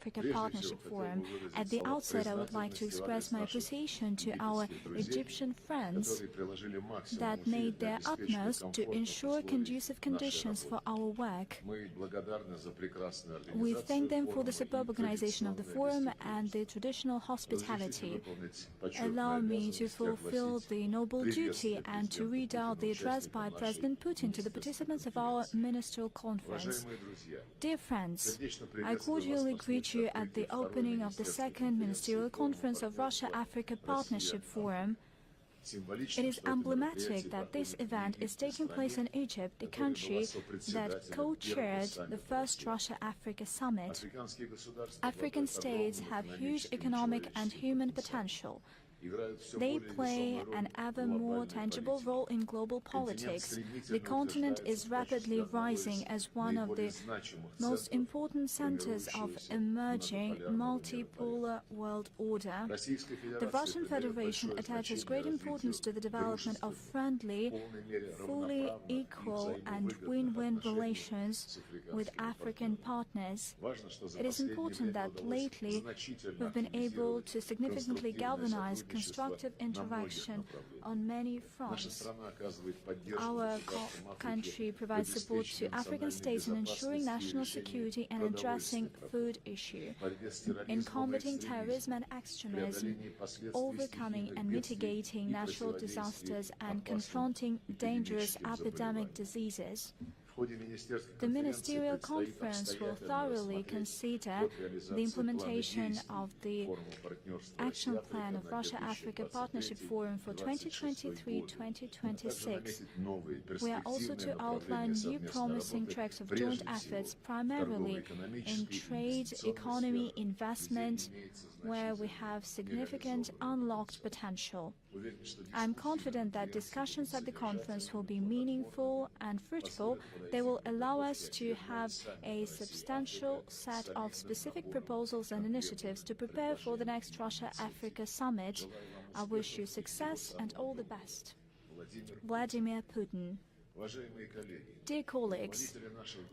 Russia-Africa Partnership Forum. At the outset, I would like to express my appreciation to our Egyptian friends that made their utmost to ensure conducive conditions for our work. We thank them for the superb organization of the forum and the traditional hospitality. Allow me to fulfill the noble duty and to read out the address by President Putin to the participants of our Ministerial Conference. Dear friends, I cordially greet you at the opening of the Second Ministerial Conference of Russia-Africa Partnership Forum. It is emblematic that this event is taking place in Egypt, the country that co-chaired the first Russia-Africa summit. African states have huge economic and human potential. They play an ever more tangible role in global politics. The continent is rapidly rising as one of the most important centers of emerging multipolar world order. The Russian Federation attaches great importance to the development of friendly, fully equal and win-win relations with African partners. It is important that lately we've been able to significantly galvanize constructive interaction on many fronts. Our country provides support to African states in ensuring national security and addressing food issue, in combating terrorism and extremism, overcoming and mitigating natural disasters, and confronting dangerous epidemic diseases. The Ministerial Conference will thoroughly consider the implementation of the Action Plan of Russia-Africa Partnership Forum for 2023-2026. We are also to outline new promising tracks of joint efforts, primarily in trade, economy, investment, where we have significant unlocked potential. I am confident that discussions at the conference will be meaningful and fruitful. They will allow us to have a substantial set of specific proposals and initiatives to prepare for the next Russia-Africa summit. I wish you success and all the best. Vladimir Putin. Dear colleagues,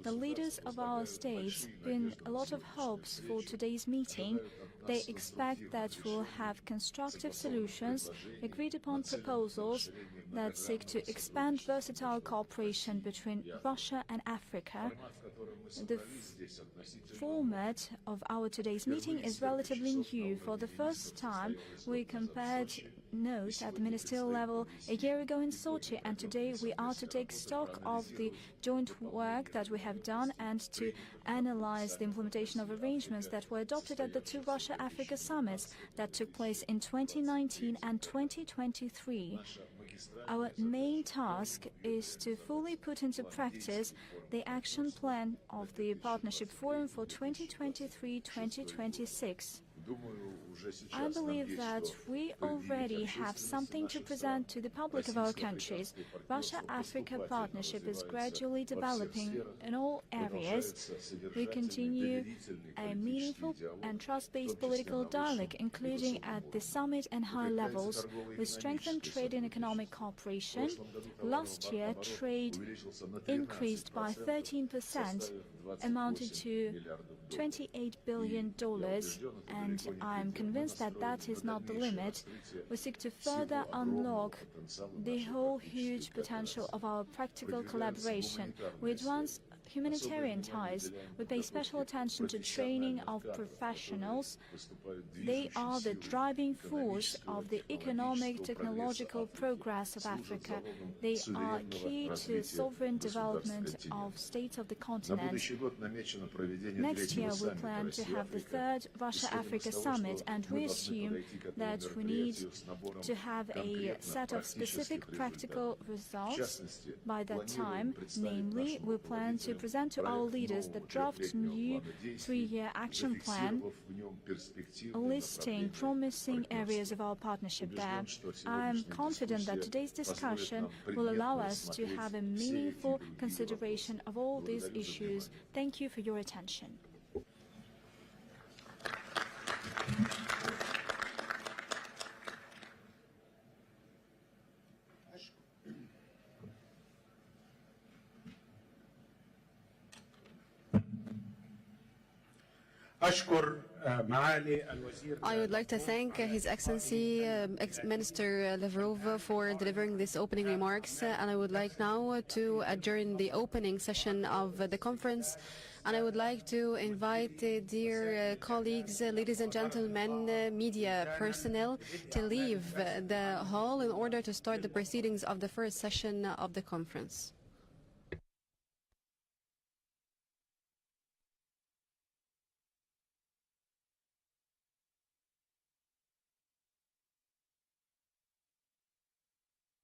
the leaders of our states pin a lot of hopes for today's meeting. They expect that we'll have constructive solutions, agreed-upon proposals that seek to expand versatile cooperation between Russia and Africa. The format of our today's meeting is relatively new. For the first time, we compared notes at the ministerial level a year ago in Sochi, and today we are to take stock of the joint work that we have done and to analyze the implementation of arrangements that were adopted at the two Russia-Africa summits that took place in 2019 and 2023. Our main task is to fully put into practice the action plan of the Partnership Forum for 2023-2026. I believe that we already have something to present to the public of our countries. Russia-Africa Partnership is gradually developing in all areas. We continue a meaningful and trust-based political dialogue, including at the summit and high levels. We strengthen trade and economic cooperation. Last year, trade increased by 13%, amounted to $28 billion, and I am convinced that that is not the limit. We seek to further unlock the whole huge potential of our practical collaboration. We advance humanitarian ties. We pay special attention to training of professionals. They are the driving force of the economic, technological progress of Africa. They are key to sovereign development of states of the continent. Next year, we plan to have the third Russia-Africa summit, and we assume that we need to have a set of specific practical results by that time. Namely, we plan to present to our leaders the draft new three-year action plan, listing promising areas of our partnership there. I am confident that today's discussion will allow us to have a meaningful consideration of all these issues. Thank you for your attention. I would like to thank His Excellency Minister Lavrov for delivering these opening remarks, and I would like now to adjourn the opening session of the conference. And I would like to invite dear colleagues, ladies and gentlemen, media personnel, to leave the hall in order to start the proceedings of the first session of the conference.